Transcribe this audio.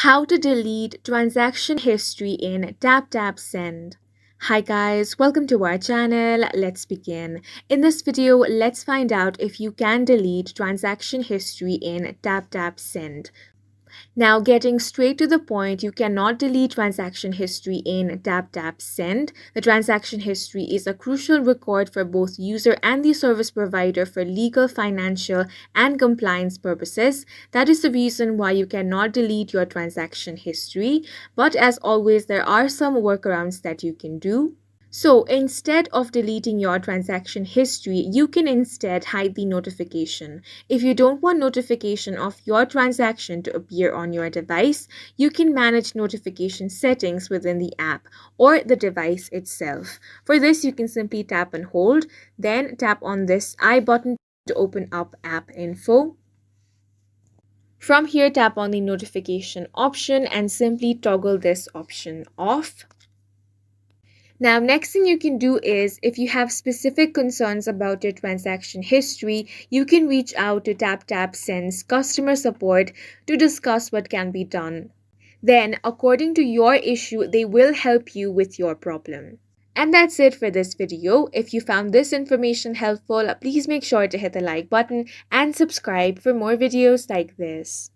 How to delete transaction history in Taptap Send. Hi guys, welcome to our channel. Let's begin. In this video, let's find out if you can delete transaction history in Taptap Send. Now, getting straight to the point, you cannot delete transaction history in Taptap Send. The transaction history is a crucial record for both user and the service provider for legal, financial, and compliance purposes. That is the reason why you cannot delete your transaction history. But as always, there are some workarounds that you can do. So instead of deleting your transaction history, you can instead hide the notification. If you don't want notification of your transaction to appear on your device, you can manage notification settings within the app or the device itself. For this, you can simply tap and hold, then tap on this I button to open up app info. From here, tap on the notification option and simply toggle this option off. Now, next thing you can do is if you have specific concerns about your transaction history, you can reach out to Taptap Send's customer support to discuss what can be done. Then, according to your issue, they will help you with your problem. And that's it for this video. If you found this information helpful, please make sure to hit the like button and subscribe for more videos like this.